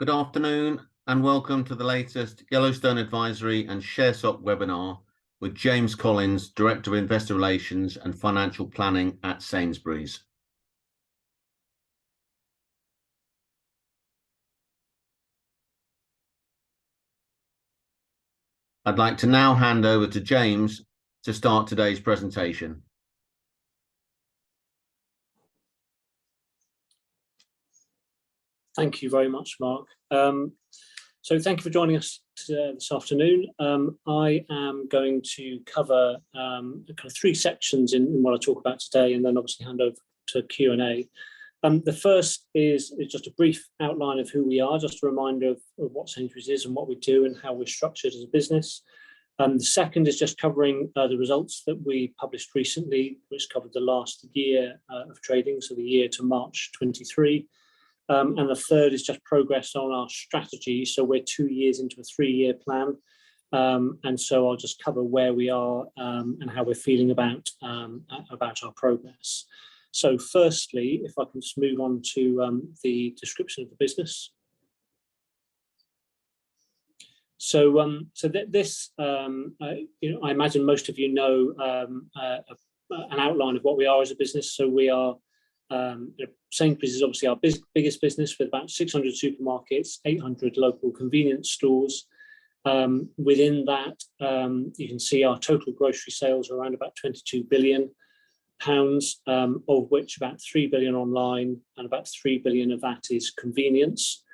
Good afternoon and welcome to the latest Yellowstone Advisory and ShareSoc webinar with James Collins, Director of Investor Relations and Financial Planning at Sainsbury's. I'd like to now hand over to James to start today's presentation. Thank you very much, Mark. So thank you for joining us this afternoon. I am going to cover kind of three sections in what I talk about today, and then obviously hand over to Q&A. The first is just a brief outline of who we are, just a reminder of what Sainsbury's is and what we do and how we're structured as a business. The second is just covering the results that we published recently, which covered the last year of trading, so the year to March 23. And the third is just progress on our strategy. So we're 2 years into a 3-year plan. And so I'll just cover where we are and how we're feeling about our progress. So firstly, if I can just move on to the description of the business. So, this, I imagine most of you know an outline of what we are as a business. So we are, Sainsbury's is obviously our biggest business with about 600 supermarkets, 800 local convenience stores. Within that, you can see our total grocery sales are around about £22 billion, of which about 3 billion online and about 3 billion of that is convenience.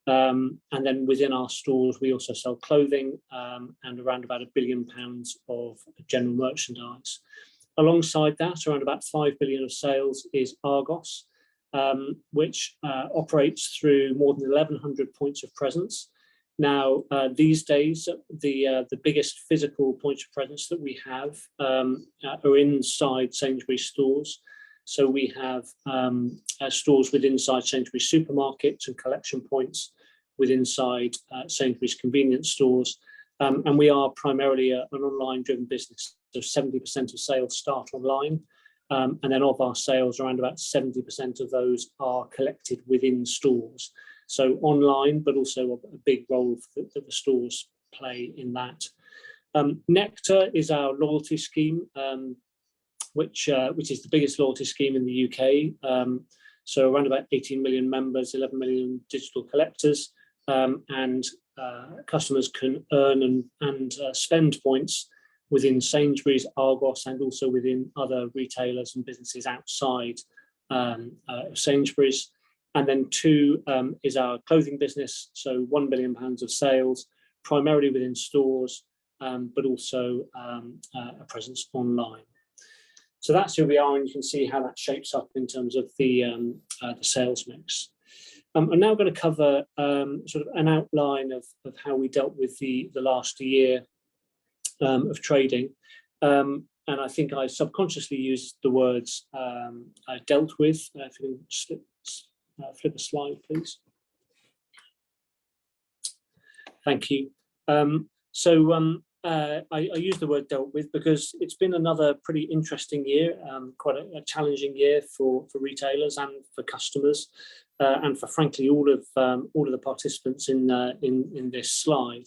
And then within our stores, we also sell clothing and around about £1 billion of general merchandise. Alongside that, around about 5 billion of sales is Argos, which operates through more than 1,100 points of presence. Now, these days, the biggest physical points of presence that we have are inside Sainsbury's stores. So we have stores with inside Sainsbury's supermarkets and collection points with inside Sainsbury's convenience stores. And we are primarily an online-driven business. So 70% of sales start online. And then of our sales, around about 70% of those are collected within stores. So online, but also a big role that the stores play in that. Nectar is our loyalty scheme, which is the biggest loyalty scheme in the UK. So around about 18 million members, 11 million digital collectors, and customers can earn and spend points within Sainsbury's, Argos, and also within other retailers and businesses outside Sainsbury's. And then 2 is our clothing business, so £1 billion of sales, primarily within stores, but also a presence online. So that's who we are, and you can see how that shapes up in terms of the sales mix. I'm now going to cover sort of an outline of how we dealt with the last year of trading. And I think I subconsciously used the words dealt with. If you can flip a slide, please. Thank you. I use the word dealt with because it's been another pretty interesting year, quite a challenging year for retailers and for customers, and for frankly all of the participants in this slide.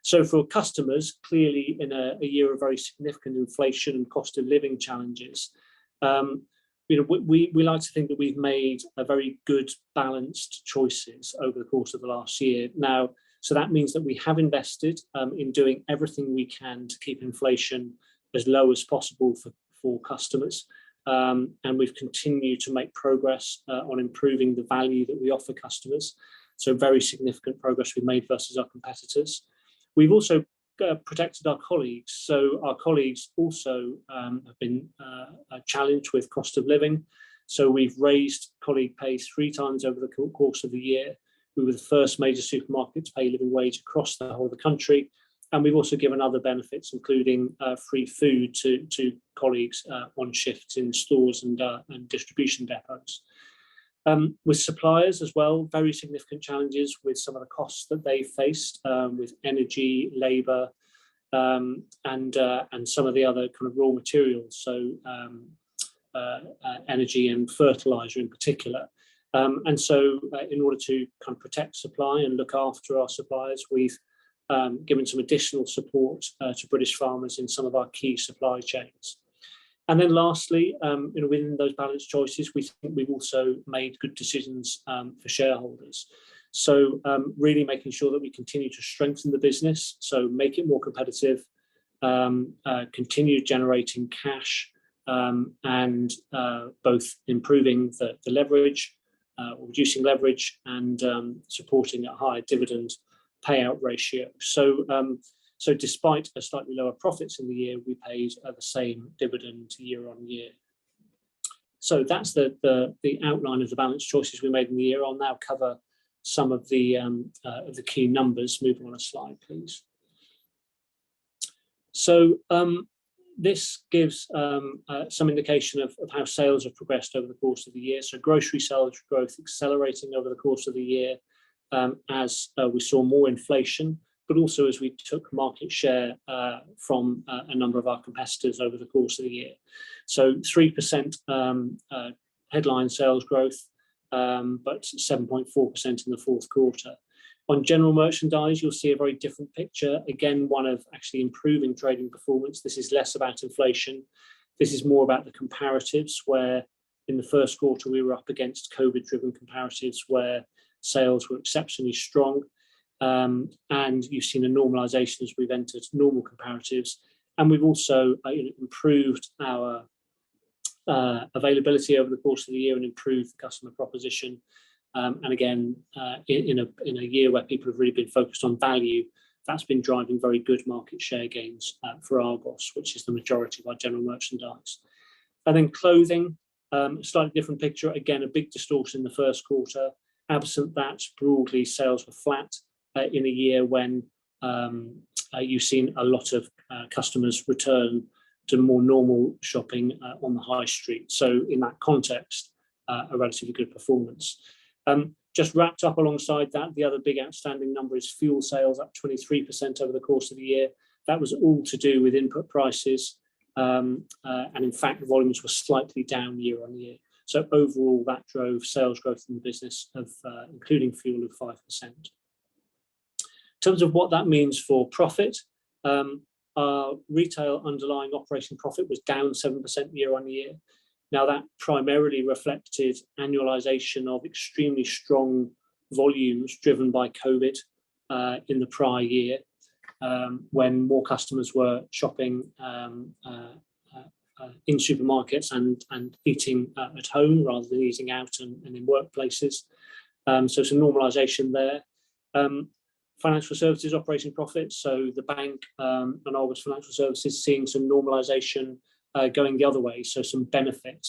So for customers, clearly in a year of very significant inflation and cost of living challenges, we like to think that we've made a very good balanced choices over the course of the last year. Now, so that means that we have invested in doing everything we can to keep inflation as low as possible for customers. And we've continued to make progress on improving the value that we offer customers. So very significant progress we've made versus our competitors. We've also protected our colleagues. So our colleagues also have been challenged with cost of living. So we've raised colleague pay 3 times over the course of the year. We were the first major supermarket to pay living wage across the whole of the country. And we've also given other benefits, including free food to colleagues on shifts in stores and distribution depots. With suppliers as well, very significant challenges with some of the costs that they faced with energy, labour, and some of the other kind of raw materials, so energy and fertiliser in particular. And so in order to kind of protect supply and look after our suppliers, we've given some additional support to British farmers in some of our key supply chains. And then lastly, within those balanced choices, we think we've also made good decisions for shareholders. So really making sure that we continue to strengthen the business, so make it more competitive, continue generating cash, and both improving the leverage, or reducing leverage, and supporting a higher dividend payout ratio. So despite a slightly lower profits in the year, we paid the same dividend year on year. So that's the outline of the balance choices we made in the year. I'll now cover some of the key numbers. Moving on a slide, please. So this gives some indication of how sales have progressed over the course of the year. So grocery sales growth accelerating over the course of the year as we saw more inflation, but also as we took market share from a number of our competitors over the course of the year. So 3% headline sales growth, but 7.4% in the fourth quarter. On general merchandise, you'll see a very different picture. Again, one of actually improving trading performance. This is less about inflation. This is more about the comparatives, where in the first quarter we were up against COVID-driven comparatives where sales were exceptionally strong. And you've seen a normalisation as we've entered normal comparatives. And we've also improved our availability over the course of the year and improved the customer proposition. And again, in a year where people have really been focused on value, that's been driving very good market share gains for Argos, which is the majority of our general merchandise. And then clothing, slightly different picture. Again, a big distortion in the first quarter. Absent that, broadly, sales were flat in a year when you've seen a lot of customers return to more normal shopping on the high street. So in that context, a relatively good performance. Just wrapped up alongside that, the other big outstanding number is fuel sales, up 23% over the course of the year. That was all to do with input prices. And in fact, the volumes were slightly down year on year. So overall, that drove sales growth in the business of, including fuel, of 5%. In terms of what that means for profit, our retail underlying operating profit was down 7% year on year. Now, that primarily reflected annualisation of extremely strong volumes driven by COVID in the prior year, when more customers were shopping in supermarkets and eating at home rather than eating out and in workplaces. So some normalisation there. Financial services operating profits, so the bank and Argos Financial Services seeing some normalisation going the other way, so some benefit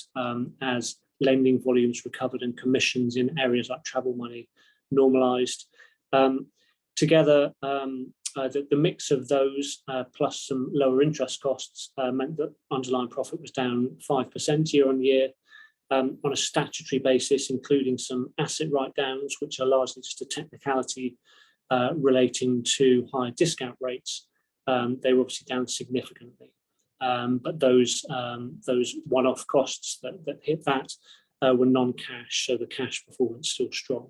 as lending volumes recovered and commissions in areas like travel money normalised. Together, the mix of those plus some lower interest costs meant that underlying profit was down 5% year on year. On a statutory basis, including some asset write-downs, which are largely just a technicality relating to high discount rates, they were obviously down significantly. But those one-off costs that hit that were non-cash, so the cash performance still strong.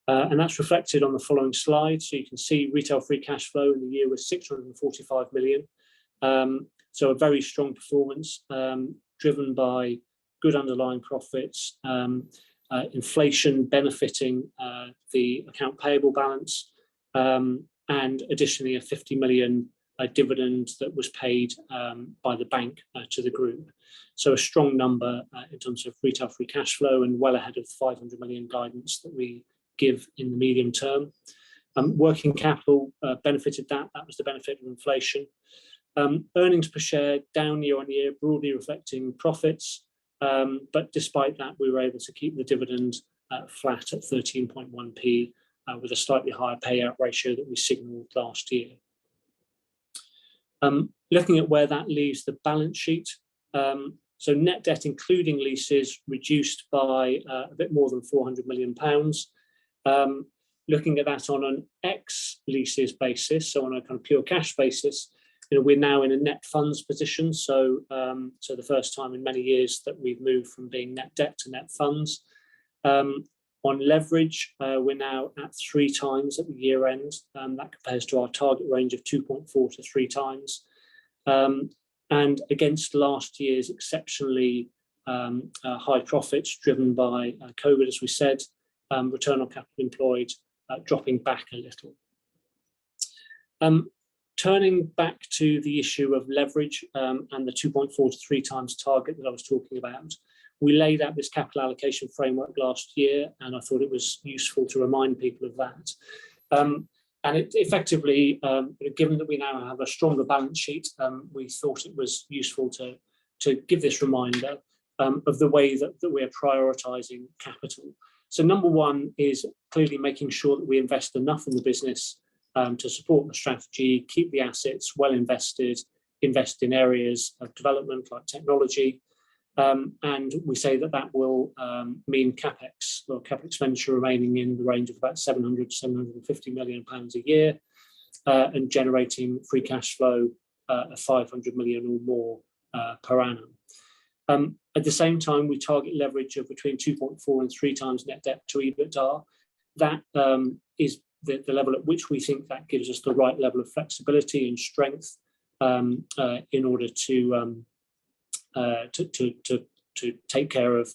And that's reflected on the following slide. So you can see retail free cash flow in the year was 645 million. So a very strong performance driven by good underlying profits, inflation benefiting the account payable balance, and additionally a 50 million dividend that was paid by the bank to the group. So a strong number in terms of retail free cash flow and well ahead of 500 million guidance that we give in the medium term. Working capital benefited that was the benefit of inflation. Earnings per share down year on year, broadly reflecting profits. But despite that, we were able to keep the dividend flat at 13.1p with a slightly higher payout ratio that we signalled last year. Looking at where that leaves the balance sheet, so net debt including leases reduced by a bit more than £400 million. Looking at that on an ex-leases basis, so on a kind of pure cash basis, we're now in a net funds position. So the first time in many years that we've moved from being net debt to net funds. On leverage, we're now at 3 times at the year end. That compares to our target range of 2.4 to 3 times. And against last year's exceptionally high profits driven by COVID, as we said, return on capital employed dropping back a little. Turning back to the issue of leverage and the 2.4 to 3 times target that I was talking about, we laid out this capital allocation framework last year, and I thought it was useful to remind people of that. And it effectively, given that we now have a stronger balance sheet, we thought it was useful to give this reminder of the way that we're prioritising capital. So number one is clearly making sure that we invest enough in the business to support the strategy, keep the assets well invested, invest in areas of development like technology. And we say that will mean CapEx, or capital expenditure, remaining in the range of about 700 to 750 million pounds a year, and generating free cash flow of 500 million or more per annum. At the same time, we target leverage of between 2.4 and 3 times net debt to EBITDA. That is the level at which we think that gives us the right level of flexibility and strength in order to take care of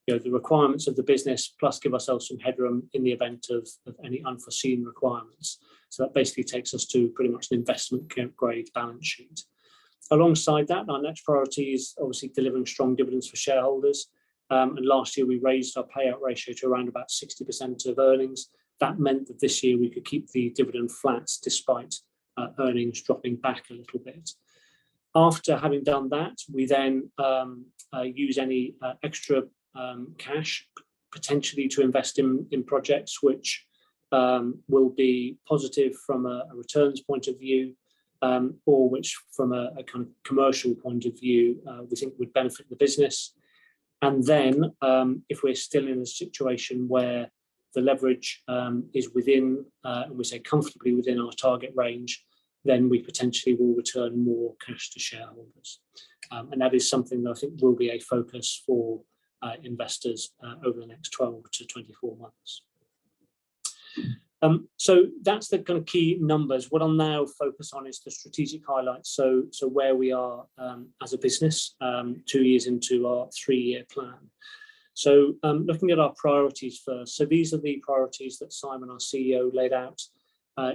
the requirements of the business, plus give ourselves some headroom in the event of any unforeseen requirements. So that basically takes us to pretty much an investment grade balance sheet. Alongside that, our next priority is obviously delivering strong dividends for shareholders. And last year we raised our payout ratio to around about 60% of earnings. That meant that this year we could keep the dividend flat despite earnings dropping back a little bit. After having done that, we then use any extra cash potentially to invest in projects which will be positive from a returns point of view, or which from a kind of commercial point of view we think would benefit the business. And then if we're still in a situation where the leverage is within, and we say comfortably within our target range, then we potentially will return more cash to shareholders. And that is something that I think will be a focus for investors over the next 12 to 24 months. So that's the kind of key numbers. What I'll now focus on is the strategic highlights. So where we are as a business 2 years into our 3-year plan. So looking at our priorities first. So these are the priorities that Simon, our CEO, laid out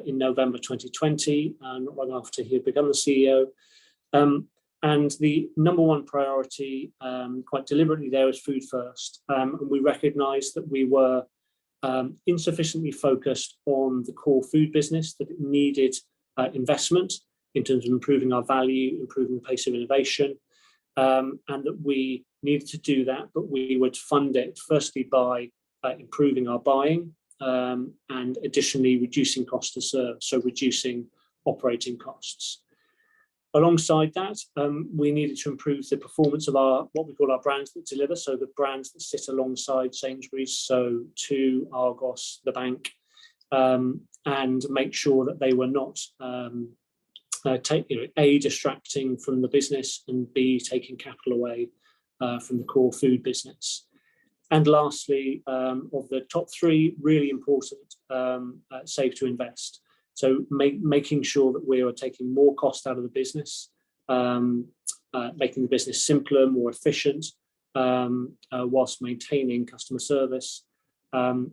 in November 2020, not long after he had become the CEO. And the number one priority, quite deliberately there, is food first. And we recognised that we were insufficiently focused on the core food business, that it needed investment in terms of improving our value, improving the pace of innovation, and that we needed to do that, but we would fund it firstly by improving our buying, and additionally reducing cost to serve, so reducing operating costs. Alongside that, we needed to improve the performance of our, what we call our brands that deliver, so the brands that sit alongside Sainsbury's, so to Argos, the bank, and make sure that they were not A, distracting from the business, and B, taking capital away from the core food business. And lastly, of the top 3, really important, save to invest. So making sure that we are taking more cost out of the business, making the business simpler, more efficient, whilst maintaining customer service. And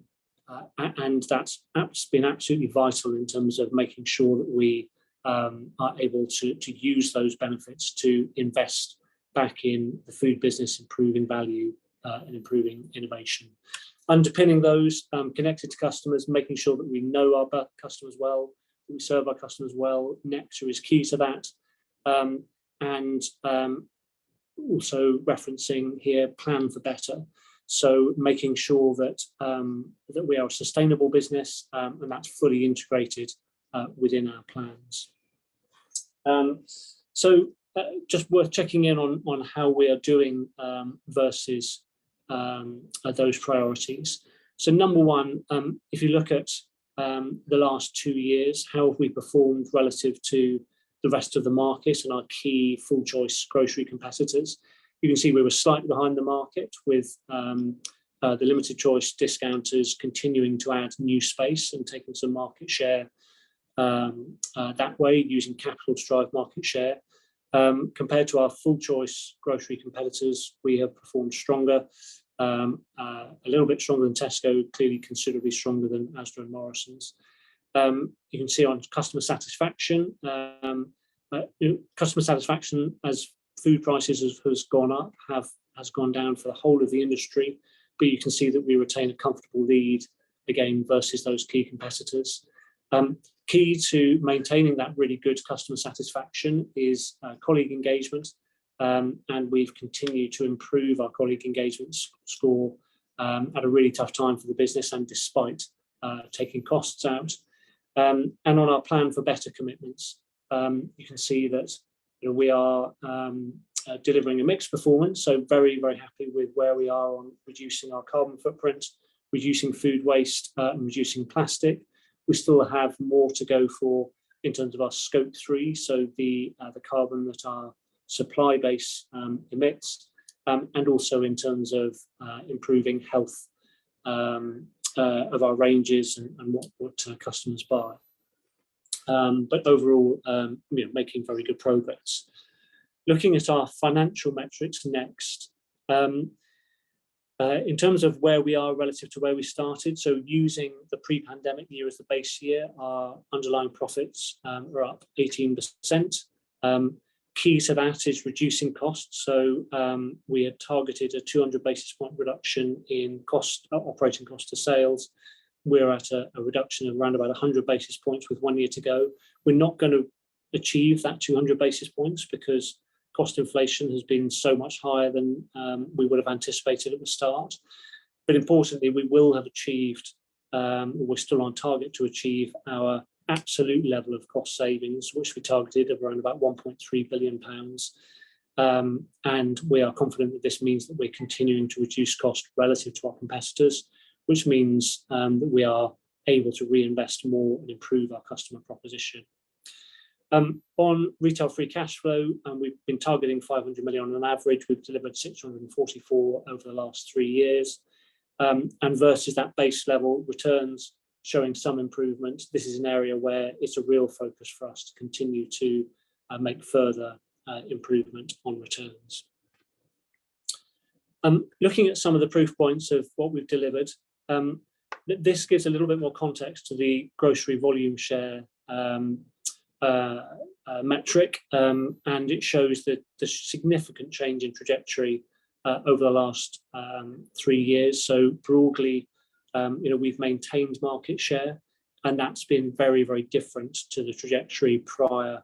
that's been absolutely vital in terms of making sure that we are able to use those benefits to invest back in the food business, improving value and improving innovation. Underpinning those, connected to customers, making sure that we know our customers well, that we serve our customers well. Nectar is key to that. And also referencing here, plan for better. So making sure that that we are a sustainable business, and that's fully integrated within our plans. So just worth checking in on how we are doing versus those priorities. So number one, if you look at the last 2 years, how have we performed relative to the rest of the market and our key full choice grocery competitors? You can see we were slightly behind the market with the limited choice discounters continuing to add new space and taking some market share that way, using capital to drive market share. Compared to our full choice grocery competitors, we have performed stronger, a little bit stronger than Tesco, clearly considerably stronger than Asda and Morrisons. You can see on customer satisfaction, customer satisfaction as food prices has gone up, has gone down for the whole of the industry, but you can see that we retain a comfortable lead again versus those key competitors. Key to maintaining that really good customer satisfaction is colleague engagement, and we've continued to improve our colleague engagement score at a really tough time for the business and despite taking costs out. And on our plan for better commitments, you can see that we are delivering a mixed performance, so very, very happy with where we are on reducing our carbon footprint, reducing food waste, and reducing plastic. We still have more to go for in terms of our scope 3, so the carbon that our supply base emits, and also in terms of improving health of our ranges and what customers buy. But overall, making very good progress. Looking at our financial metrics next, in terms of where we are relative to where we started, so using the pre-pandemic year as the base year, our underlying profits are up 18%. Key to that is reducing costs. So we had targeted a 200 basis point reduction in operating cost to sales. We're at a reduction of around about 100 basis points with 1 year to go. We're not going to achieve that 200 basis points because cost inflation has been so much higher than we would have anticipated at the start. But importantly, we will have achieved, we're still on target to achieve our absolute level of cost savings, which we targeted of around about £1.3 billion. And we are confident that this means that we're continuing to reduce cost relative to our competitors, which means that we are able to reinvest more and improve our customer proposition. On retail free cash flow, we've been targeting 500 million on average. We've delivered 644 over the last 3 years. And versus that base level, returns showing some improvement. This is an area where it's a real focus for us to continue to make further improvement on returns. Looking at some of the proof points of what we've delivered, this gives a little bit more context to the grocery volume share metric, and it shows that the significant change in trajectory over the last 3 years. So broadly, we've maintained market share, and that's been very, very different to the trajectory prior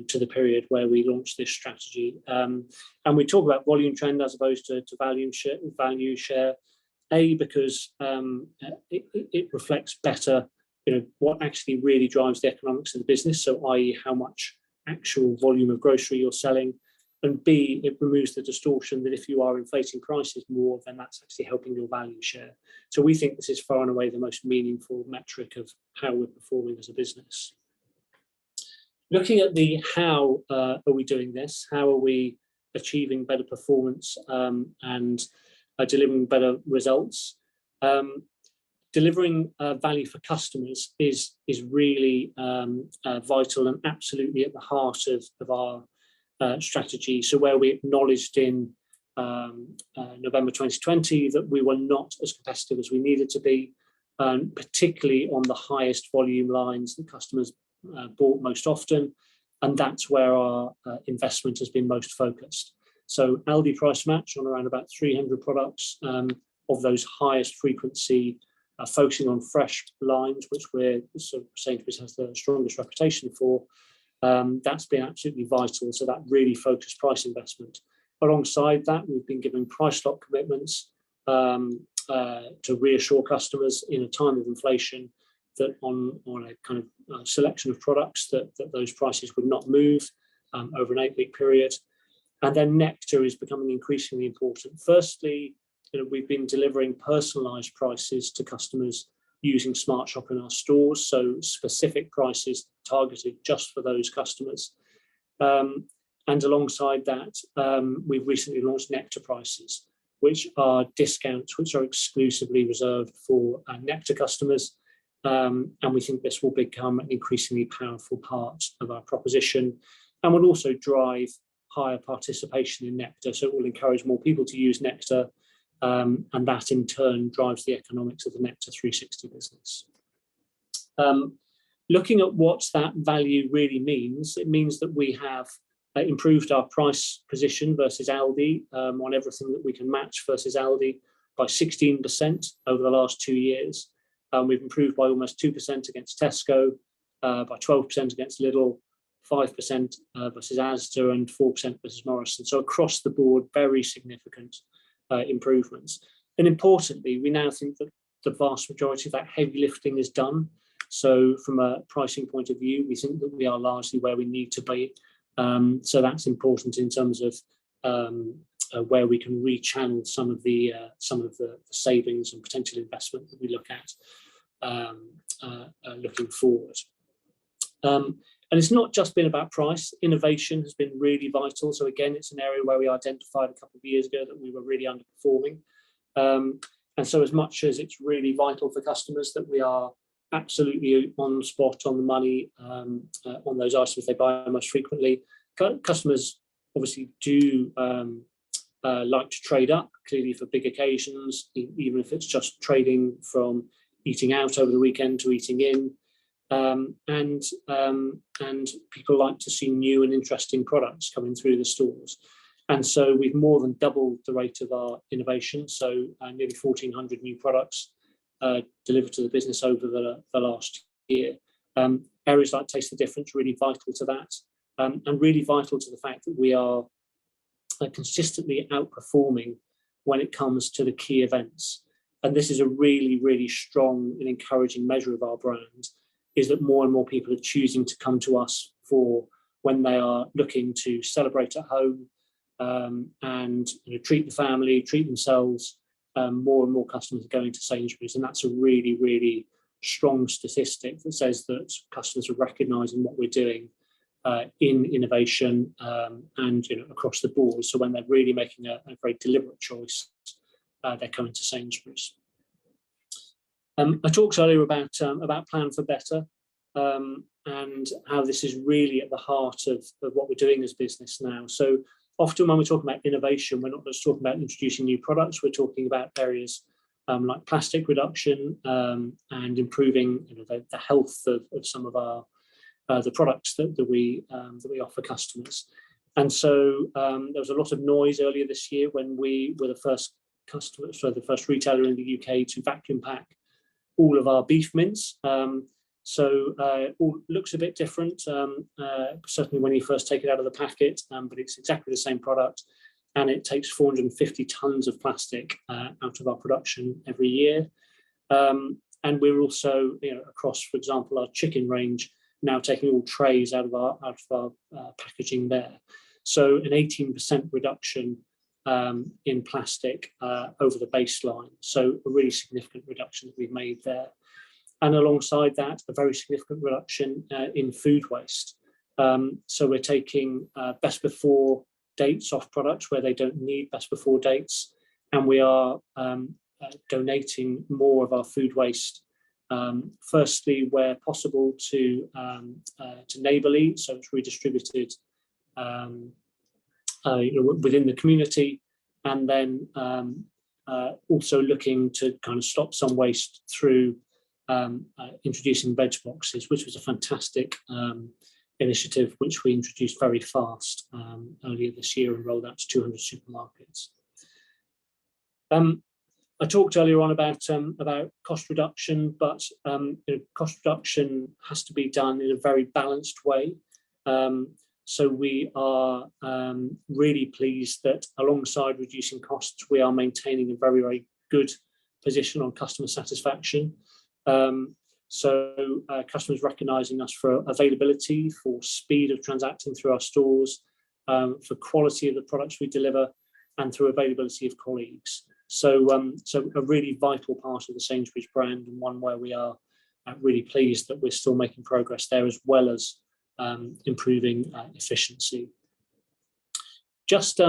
to the period where we launched this strategy. And we talk about volume trend as opposed to value share, because it reflects better what actually really drives the economics of the business, so i.e. how much actual volume of grocery you're selling, and B, it removes the distortion that if you are inflating prices more, then that's actually helping your value share. So we think this is far and away the most meaningful metric of how we're performing as a business. Looking at the how are we doing this, how are we achieving better performance and delivering better results. Delivering value for customers is really vital and absolutely at the heart of our strategy. So where we acknowledged in November 2020 that we were not as competitive as we needed to be, particularly on the highest volume lines that customers bought most often, and that's where our investment has been most focused. So Aldi Price Match on around about 300 products of those highest frequency, focusing on fresh lines, which Sainsbury's has the strongest reputation for. That's been absolutely vital. So that really focused price investment. Alongside that, we've been giving price lock commitments to reassure customers in a time of inflation that on a kind of selection of products that those prices would not move over an 8-week period. And then Nectar is becoming increasingly important. Firstly, we've been delivering personalised prices to customers using Smart Shop in our stores, so specific prices targeted just for those customers. And alongside that, we've recently launched Nectar prices. which are discounts which are exclusively reserved for Nectar customers. And we think this will become an increasingly powerful part of our proposition, and will also drive higher participation in Nectar. So it will encourage more people to use Nectar, and that in turn drives the economics of the Nectar 360 business. Looking at what that value really means, it means that we have improved our price position versus Aldi on everything that we can match versus Aldi by 16% over the last 2 years. We've improved by almost 2% against Tesco, by 12% against Lidl, 5% versus Asda, and 4% versus Morrison. So across the board, very significant improvements. And importantly, we now think that the vast majority of that heavy lifting is done. So from a pricing point of view, we think that we are largely where we need to be. So that's important in terms of where we can rechannel some of the savings and potential investment that we look at looking forward. And it's not just been about price. Innovation has been really vital. So again, it's an area where we identified a couple of years ago that we were really underperforming. And so as much as it's really vital for customers that we are absolutely on spot, on the money, on those items they buy most frequently, customers obviously do like to trade up, clearly for big occasions, even if it's just trading from eating out over the weekend to eating in. And people like to see new and interesting products coming through the stores. And so we've more than doubled the rate of our innovation. So nearly 1,400 new products delivered to the business over the last year. Areas like Taste the Difference, really vital to that. And really vital to the fact that we are consistently outperforming when it comes to the key events. And this is a really, really strong and encouraging measure of our brand, is that more and more people are choosing to come to us for when they are looking to celebrate at home, and treat the family, treat themselves. More and more customers are going to Sainsbury's, and that's a really, really strong statistic that says that customers are recognising what we're doing in innovation, and across the board. So when they're really making a very deliberate choice, they're coming to Sainsbury's. I talked earlier about Plan for Better, and how this is really at the heart of what we're doing as business now. So often when we're talking about innovation, we're not just talking about introducing new products. We're talking about areas like plastic reduction, and improving the health of some of our the products that we offer customers. And so there was a lot of noise earlier this year when we were the first retailer in the UK to vacuum pack all of our beef mince. So it all looks a bit different, certainly when you first take it out of the packet, but it's exactly the same product, and it takes 450 tons of plastic out of our production every year. And we're also, across, for example, our chicken range, now taking all trays out of our packaging there. So an 18% reduction in plastic over the baseline. So a really significant reduction that we've made there. And alongside that, a very significant reduction in food waste. So we're taking best before dates off products where they don't need best before dates, and we are donating more of our food waste, firstly where possible to Neighbourly, so it's redistributed within the community, and then also looking to kind of stop some waste through introducing veg boxes, which was a fantastic initiative which we introduced very fast earlier this year and rolled out to 200 supermarkets. I talked earlier on about cost reduction, but cost reduction has to be done in a very balanced way. So we are really pleased that alongside reducing costs, we are maintaining a very, very good position on customer satisfaction. So customers recognising us for availability, for speed of transacting through our stores, for quality of the products we deliver, and through availability of colleagues. So a really vital part of the Sainsbury's brand, and one where we are really pleased that we're still making progress there, as well as improving efficiency. Just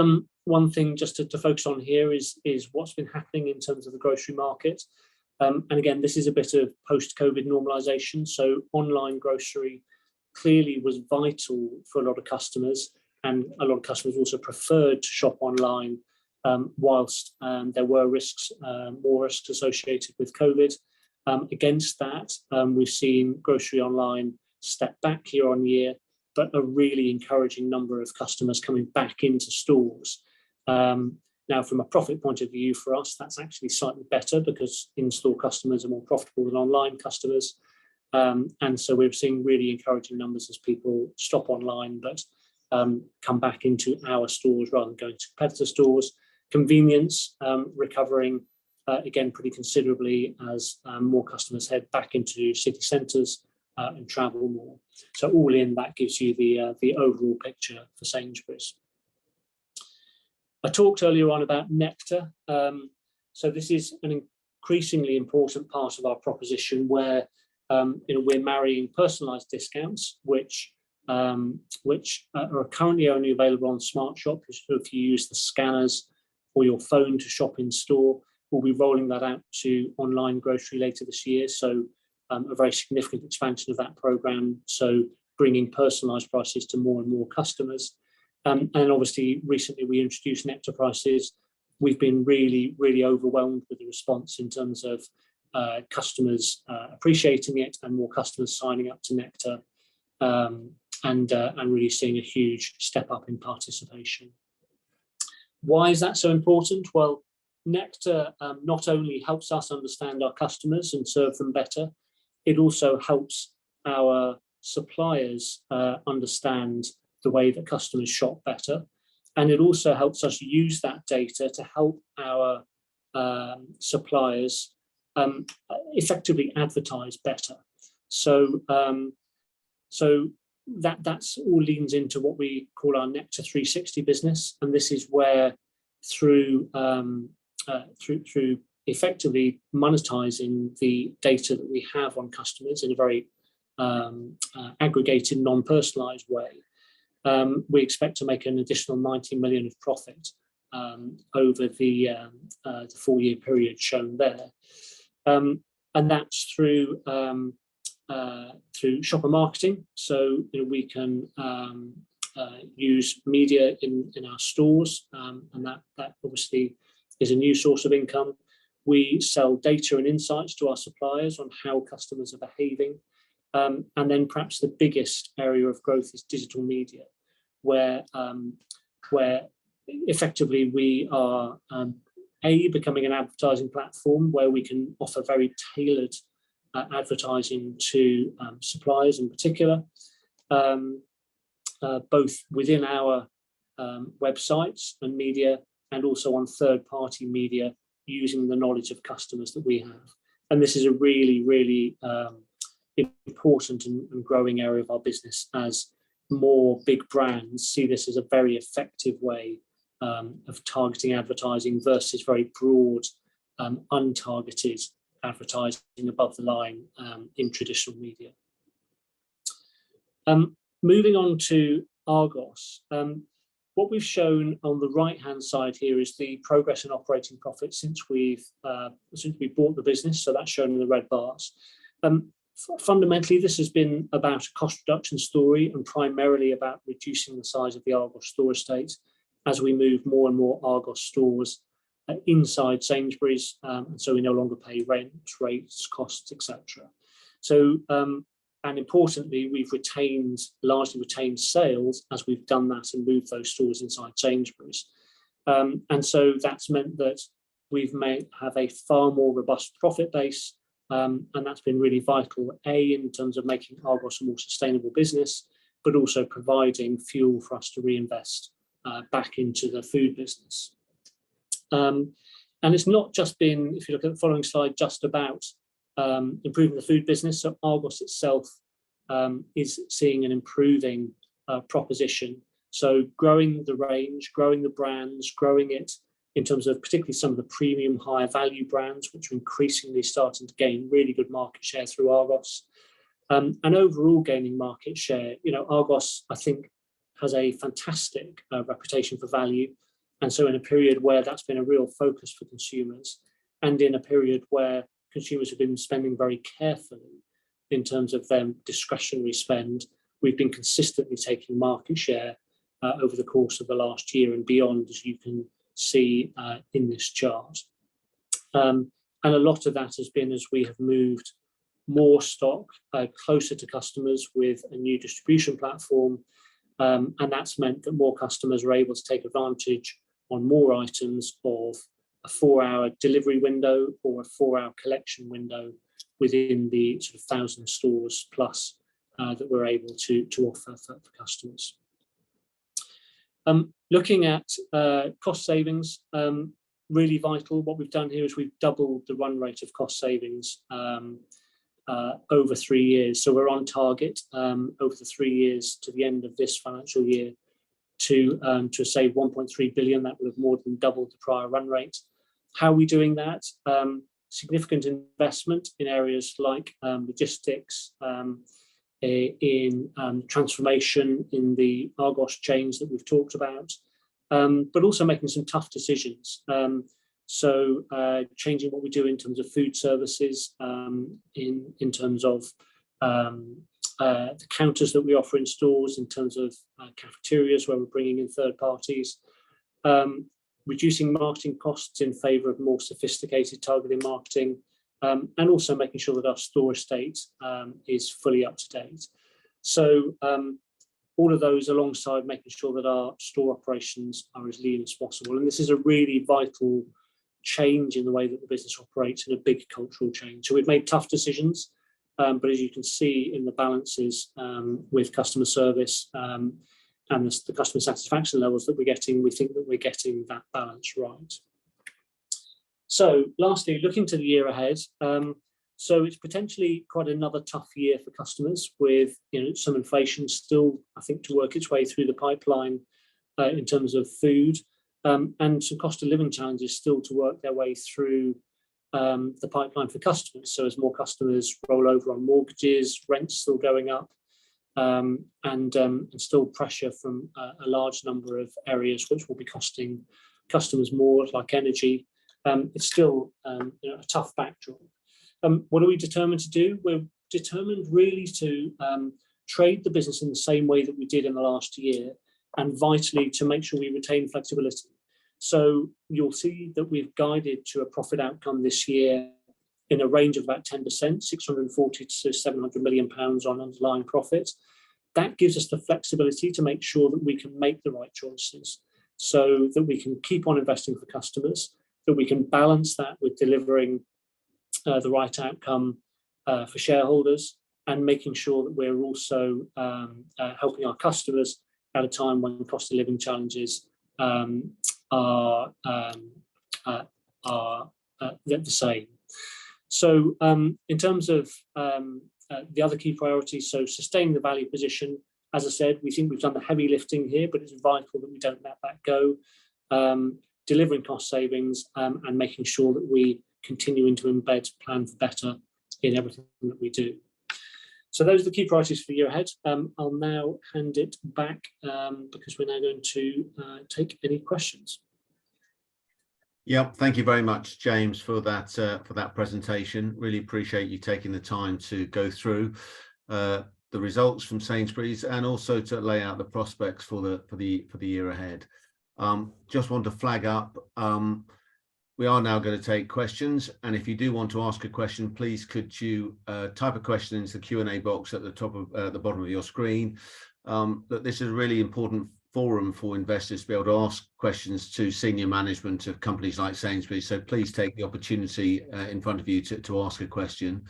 one thing just to focus on here is what's been happening in terms of the grocery market. And again, this is a bit of post-COVID normalization. So online grocery clearly was vital for a lot of customers, and a lot of customers also preferred to shop online whilst there were risks, more risks associated with COVID. Against that, we've seen grocery online step back year on year, but a really encouraging number of customers coming back into stores. Now, from a profit point of view for us, that's actually slightly better because in-store customers are more profitable than online customers. And so we're seeing really encouraging numbers as people stop online, but come back into our stores rather than going to competitor stores. Convenience recovering again pretty considerably as more customers head back into city centres and travel more. So all in, that gives you the overall picture for Sainsbury's. I talked earlier on about Nectar. So this is an increasingly important part of our proposition where we're marrying personalised discounts, which are currently only available on Smart Shop. So if you use the scanners or your phone to shop in store, we'll be rolling that out to online grocery later this year. So a very significant expansion of that programme. So bringing personalised prices to more and more customers. And obviously, recently we introduced Nectar prices. We've been really, really overwhelmed with the response in terms of customers appreciating it and more customers signing up to Nectar, and really seeing a huge step up in participation. Why is that so important? Well, Nectar not only helps us understand our customers and serve them better, it also helps our suppliers understand the way that customers shop better. And it also helps us use that data to help our suppliers effectively advertise better. So that's all leans into what we call our Nectar 360 business. And this is where through effectively monetizing the data that we have on customers in a very aggregated, non-personalized way, we expect to make an additional 90 million of profit over the 4-year period shown there. And that's through shopper marketing. So we can use media in our stores, and that obviously is a new source of income. We sell data and insights to our suppliers on how customers are behaving. And then perhaps the biggest area of growth is digital media, where effectively we are becoming an advertising platform where we can offer very tailored advertising to suppliers in particular, both within our websites and media, and also on third-party media using the knowledge of customers that we have. And this is a really, really important and growing area of our business as more big brands see this as a very effective way of targeting advertising versus very broad, untargeted advertising above the line in traditional media. Moving on to Argos. What we've shown on the right-hand side here is the progress in operating profit since we bought the business. So that's shown in the red bars. Fundamentally, this has been about a cost reduction story and primarily about reducing the size of the Argos store estate as we move more and more Argos stores inside Sainsbury's, and so we no longer pay rent, rates, costs, etc. So, and importantly, we've largely retained sales as we've done that and moved those stores inside Sainsbury's. And so that's meant that we've have a far more robust profit base, and that's been really vital, in terms of making Argos a more sustainable business, but also providing fuel for us to reinvest back into the food business. And it's not just been, if you look at the following slide, just about improving the food business. So Argos itself is seeing an improving proposition. So growing the range, growing the brands, growing it in terms of particularly some of the premium higher value brands, which are increasingly starting to gain really good market share through Argos. And overall gaining market share. Argos, I think, has a fantastic reputation for value. And so in a period where that's been a real focus for consumers, and in a period where consumers have been spending very carefully in terms of their discretionary spend, we've been consistently taking market share over the course of the last year and beyond, as you can see in this chart. And a lot of that has been as we have moved more stock closer to customers with a new distribution platform. And that's meant that more customers are able to take advantage on more items of a 4-hour delivery window or a 4-hour collection window within the sort of 1,000 stores plus that we're able to offer for customers. Looking at cost savings, really vital. What we've done here is we've doubled the run rate of cost savings over 3 years. So we're on target over the 3 years to the end of this financial year to save 1.3 billion. That would have more than doubled the prior run rate. How are we doing that? Significant investment in areas like logistics, in transformation in the Argos chains that we've talked about, but also making some tough decisions. So changing what we do in terms of food services, in terms of the counters that we offer in stores, in terms of cafeterias where we're bringing in third parties, reducing marketing costs in favour of more sophisticated targeted marketing, and also making sure that our store estate is fully up to date. So all of those alongside making sure that our store operations are as lean as possible. And this is a really vital change in the way that the business operates, and a big cultural change. So we've made tough decisions, but as you can see in the balances with customer service and the customer satisfaction levels that we're getting, we think that we're getting that balance right. So lastly, looking to the year ahead, so it's potentially quite another tough year for customers with some inflation still, I think, to work its way through the pipeline in terms of food, and some cost of living challenges still to work their way through the pipeline for customers. So as more customers roll over on mortgages, rents still going up, and still pressure from a large number of areas which will be costing customers more, like energy. It's still a tough backdrop. What are we determined to do? We're determined really to trade the business in the same way that we did in the last year, and vitally to make sure we retain flexibility. So you'll see that we've guided to a profit outcome this year in a range of about 10%, 640 to 700 million pounds on underlying profit. That gives us the flexibility to make sure that we can make the right choices, so that we can keep on investing for customers, that we can balance that with delivering the right outcome for shareholders, and making sure that we're also helping our customers at a time when cost of living challenges are the same. So in terms of the other key priorities, so sustaining the value position, as I said, we think we've done the heavy lifting here, but it's vital that we don't let that go. Delivering cost savings and making sure that we continuing to embed Plan for Better in everything that we do. So those are the key priorities for the year ahead. I'll now hand it back because we're now going to take any questions. Yep, thank you very much, James, for that presentation. Really appreciate you taking the time to go through the results from Sainsbury's, and also to lay out the prospects for the year ahead. Just want to flag up, we are now going to take questions, and if you do want to ask a question, please could you type a question into the Q&A box at the top of the bottom of your screen. That this is a really important forum for investors to be able to ask questions to senior management of companies like Sainsbury's. So please take the opportunity in front of you to ask a question.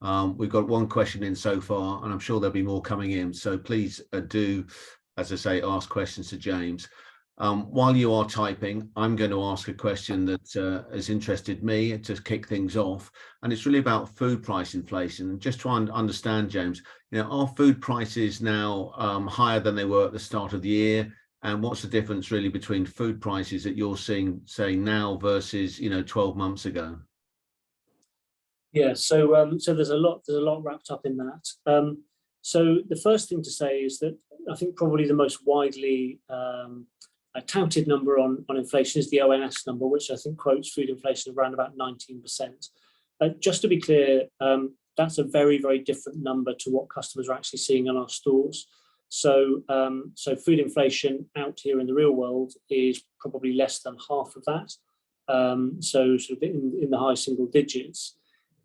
We've got one question in so far, and I'm sure there'll be more coming in. So please do, as I say, ask questions to James. While you are typing, I'm going to ask a question that has interested me to kick things off, and it's really about food price inflation. Just trying to understand, James, are food prices now higher than they were at the start of the year, and what's the difference really between food prices that you're seeing, say, now versus 12 months ago? Yeah, so there's a lot wrapped up in that. So the first thing to say is that I think probably the most widely touted number on inflation is the ONS number, which I think quotes food inflation around about 19%. Just to be clear, that's a very, very different number to what customers are actually seeing in our stores. So, so food inflation out here in the real world is probably less than half of that. So sort of in the high single digits.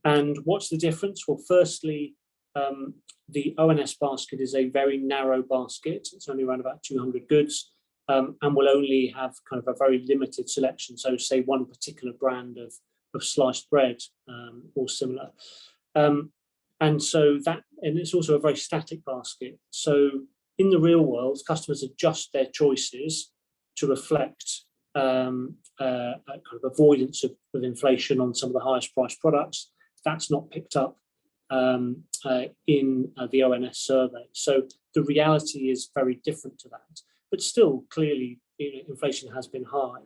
And what's the difference? Well, firstly, the ONS basket is a very narrow basket. It's only around about 200 goods. And will only have kind of a very limited selection. So say one particular brand of sliced bread or similar. And so that, and it's also a very static basket. So in the real world, customers adjust their choices to reflect kind of avoidance of inflation on some of the highest priced products. That's not picked up in the ONS survey. So the reality is very different to that. But still, clearly, inflation has been high.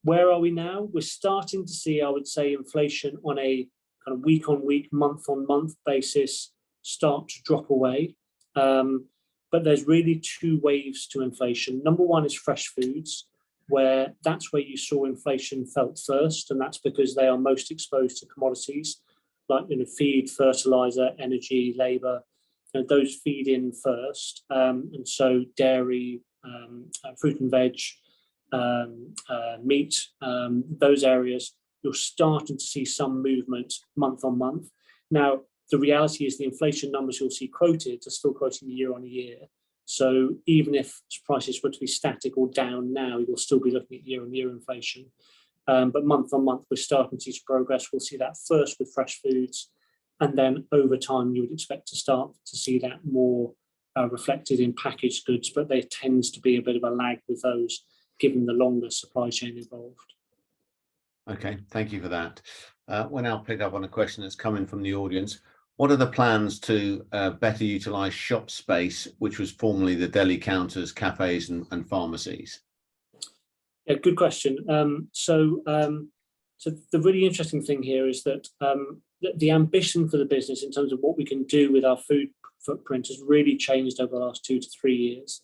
Where are we now? We're starting to see, I would say, inflation on a kind of week-on-week, month-on-month basis start to drop away. But there's really two waves to inflation. Number one is fresh foods, where that's where you saw inflation felt first, and that's because they are most exposed to commodities like feed, fertilizer, energy, labour. Those feed in first, and so dairy, fruit and veg, meat, those areas, you're starting to see some movement month on month. Now, the reality is the inflation numbers you'll see quoted are still quoting year on year. So even if prices were to be static or down now, you'll still be looking at year on year inflation. But month on month, we're starting to see progress. We'll see that first with fresh foods. And then over time, you would expect to start to see that more reflected in packaged goods, but there tends to be a bit of a lag with those, given the longer supply chain involved. Okay, thank you for that. We'll now pick up on a question that's coming from the audience. What are the plans to better utilise shop space, which was formerly the deli counters, cafes and pharmacies? Yeah, good question. So the really interesting thing here is that the ambition for the business in terms of what we can do with our food footprint has really changed over the last 2 to 3 years.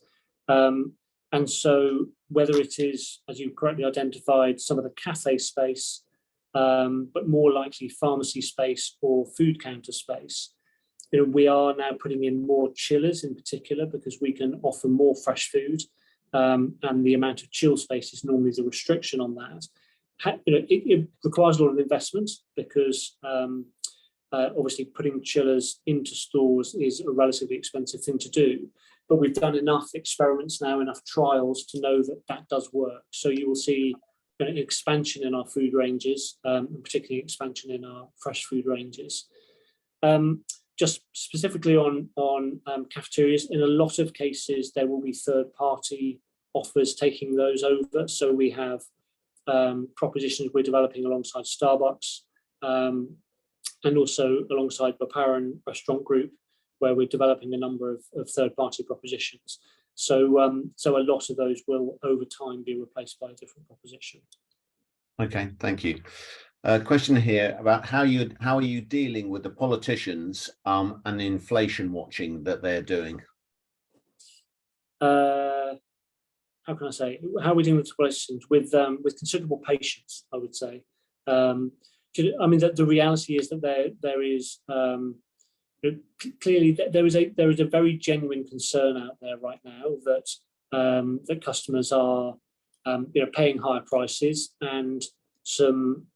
And so whether it is, as you correctly identified, some of the cafe space, but more likely pharmacy space or food counter space, we are now putting in more chillers in particular because we can offer more fresh food, and the amount of chill space is normally the restriction on that. It requires a lot of investment because obviously putting chillers into stores is a relatively expensive thing to do. But we've done enough experiments now, enough trials to know that that does work. So you will see an expansion in our food ranges, and particularly expansion in our fresh food ranges. Just specifically on cafeterias, in a lot of cases, there will be third-party offers taking those over. So we have propositions we're developing alongside Starbucks, and also alongside Baparan Restaurant Group, where we're developing a number of third-party propositions. So so a lot of those will over time be replaced by a different proposition. Okay, thank you. Question here about how are you dealing with the politicians and the inflation watching that they're doing? How can I say? How are we dealing with politicians? With considerable patience, I would say. I mean, the reality is that there is clearly there is a very genuine concern out there right now that that customers are paying higher prices, and some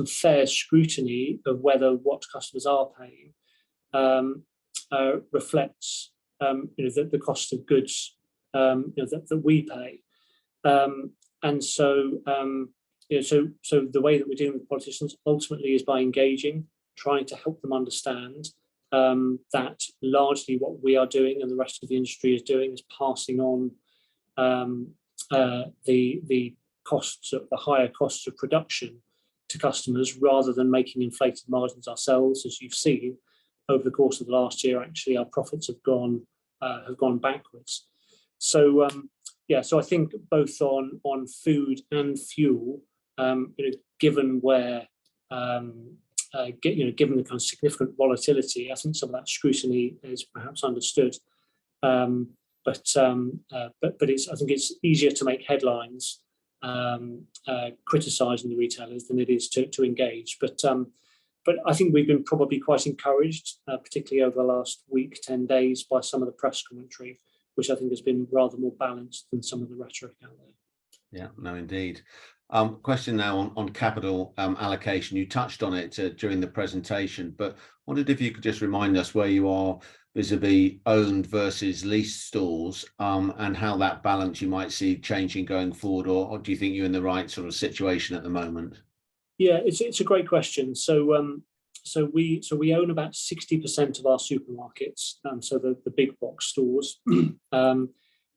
fair scrutiny of whether what customers are paying reflects the cost of goods that we pay, and so so the way that we're dealing with politicians ultimately is by engaging, trying to help them understand that largely what we are doing and the rest of the industry is doing is passing on the costs of the higher costs of production to customers, rather than making inflated margins ourselves. As you've seen over the course of the last year, actually our profits have gone backwards. So so I think both on food and fuel, given where given the kind of significant volatility, I think some of that scrutiny is perhaps understood. But I think it's easier to make headlines criticising the retailers than it is to engage. But I think we've been probably quite encouraged, particularly over the last week, 10 days, by some of the press commentary, which I think has been rather more balanced than some of the rhetoric out there. Yeah, no, indeed. Question now on capital allocation. You touched on it during the presentation, but wondered if you could just remind us where you are vis-a-vis owned versus leased stores, and how that balance you might see changing going forward, or do you think you're in the right sort of situation at the moment? Yeah, it's a great question. So we own about 60% of our supermarkets, so the big box stores,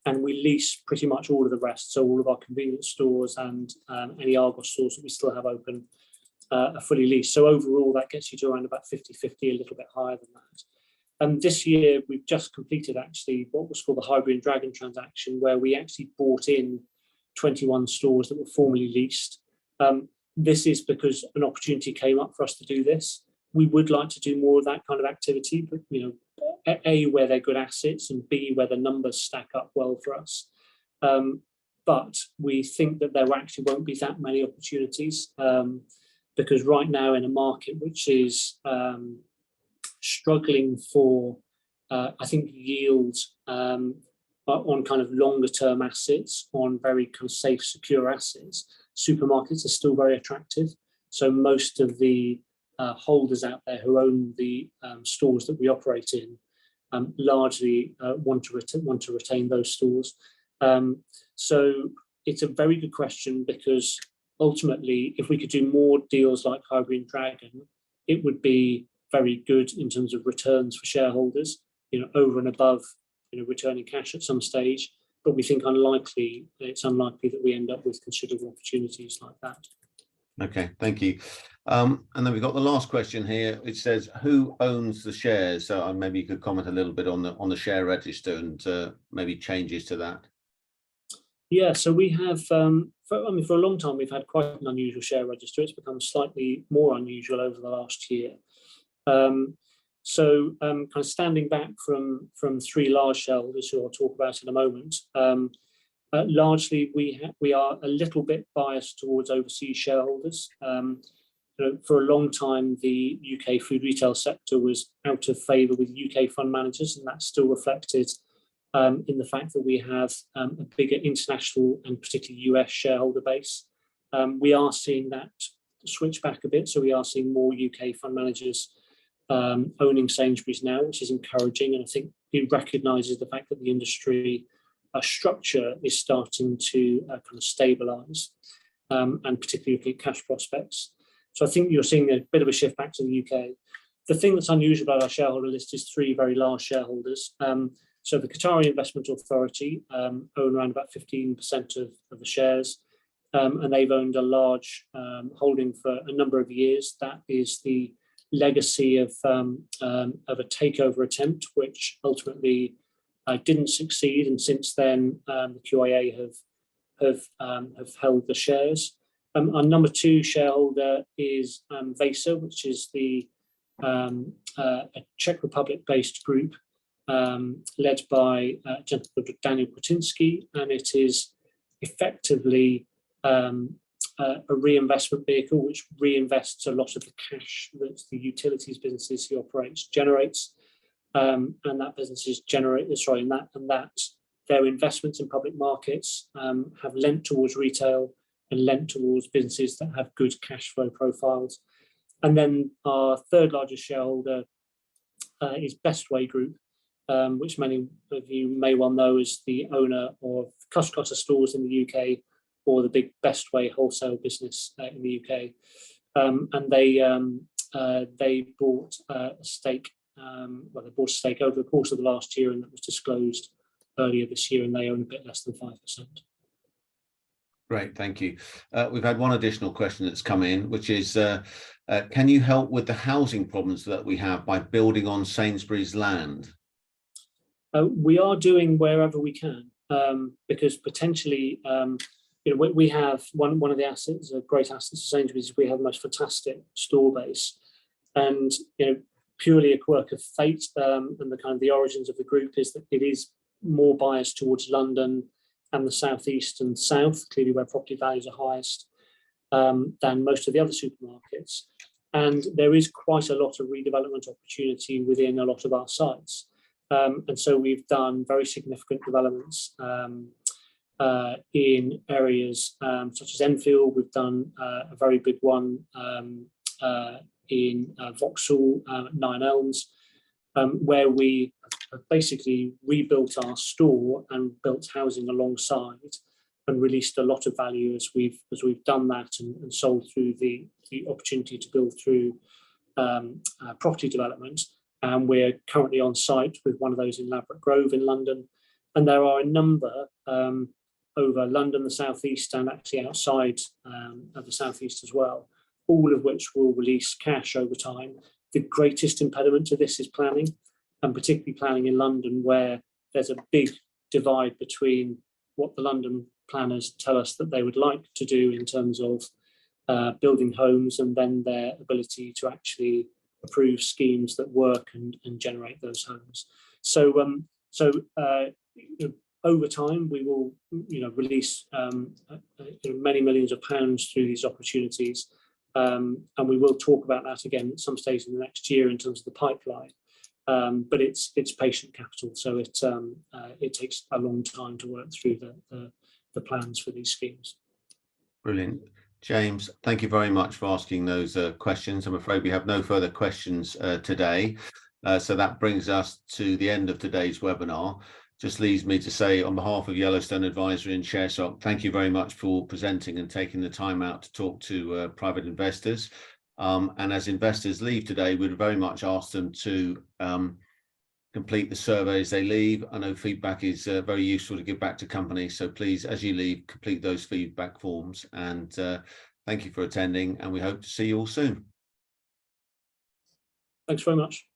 and we lease pretty much all of the rest. So all of our convenience stores and any Argos stores that we still have open are fully leased. So overall, that gets you to around about 50-50, a little bit higher than that. And this year, we've just completed actually what was called the Hybrid and Dragon transaction, where we actually bought in 21 stores that were formerly leased. This is because an opportunity came up for us to do this. We would like to do more of that kind of activity, but A, where they're good assets, and B, where the numbers stack up well for us. But we think that there actually won't be that many opportunities, because right now in a market which is struggling for, I think, yields on kind of longer term assets, on very kind of safe, secure assets, supermarkets are still very attractive. So most of the holders out there who own the stores that we operate in largely want to retain those stores. So it's a very good question, because ultimately, if we could do more deals like Hybrid and Dragon, it would be very good in terms of returns for shareholders, over and above, returning cash at some stage. But we think it's unlikely that we end up with considerable opportunities like that. Okay, thank you. And then we've got the last question here. It says, who owns the shares? So maybe you could comment a little bit on the share register and maybe changes to that. Yeah, so we have, for a long time, we've had quite an unusual share register. It's become slightly more unusual over the last year. So kind of standing back from three large shareholders, who I'll talk about in a moment, largely we are a little bit biased towards overseas shareholders. For a long time, the UK food retail sector was out of favour with UK fund managers, and that's still reflected in the fact that we have a bigger international and particularly US shareholder base. We are seeing that switch back a bit, so we are seeing more UK fund managers owning Sainsbury's now, which is encouraging, and I think it recognises the fact that the industry structure is starting to kind of stabilise, and particularly looking at cash prospects. So I think you're seeing a bit of a shift back to the UK. The thing that's unusual about our shareholder list is three very large shareholders. So the Qatari Investment Authority own around about 15% of the shares, and they've owned a large holding for a number of years. That is the legacy of a takeover attempt, which ultimately didn't succeed, and since then the QIA have held the shares. Our number two shareholder is Vesa, which is a Czech Republic-based group led by a gentleman called Daniel Kretinsky, and it is effectively a reinvestment vehicle which reinvests a lot of the cash that the utilities businesses he operates generates, and that businesses generate their investments in public markets have lent towards retail and lent towards businesses that have good cash flow profiles. And then our third largest shareholder is Bestway Group, which many of you may well know as the owner of Costco stores in the UK, or the big Bestway wholesale business in the UK. And they bought a stake. They bought a stake over the course of the last year, and that was disclosed earlier this year, and they own a bit less than 5%. Great, thank you. We've had one additional question that's come in, which is, can you help with the housing problems that we have by building on Sainsbury's land? We are doing wherever we can, because potentially, we have one of the assets, a great asset of Sainsbury's. We have the most fantastic store base, and purely a quirk of fate, and the kind of the origins of the group is that it is more biased towards London and the southeast and south, clearly where property values are highest, than most of the other supermarkets. And there is quite a lot of redevelopment opportunity within a lot of our sites. And so we've done very significant developments in areas such as Enfield. We've done a very big one in Vauxhall, 9 Elms, where we have basically rebuilt our store and built housing alongside, and released a lot of value as we've done that, and sold through the opportunity to build through property development. And we're currently on site with one of those in Ladbroke Grove in London. And there are a number over London, the southeast, and actually outside of the southeast as well, all of which will release cash over time. The greatest impediment to this is planning, and particularly planning in London, where there's a big divide between what the London planners tell us that they would like to do in terms of building homes, and then their ability to actually approve schemes that work and generate those homes. So over time, we will release many millions of pounds through these opportunities, and we will talk about that again at some stage in the next year in terms of the pipeline. But it's patient capital, so it takes a long time to work through the plans for these schemes. Brilliant. James, thank you very much for asking those questions. I'm afraid we have no further questions today. So that brings us to the end of today's webinar. Just leaves me to say, on behalf of Yellowstone Advisory and ShareSoc, thank you very much for presenting and taking the time out to talk to private investors. And as investors leave today, we'd very much ask them to complete the survey as they leave. I know feedback is very useful to give back to companies, so please, as you leave, complete those feedback forms. And thank you for attending, and we hope to see you all soon. Thanks very much.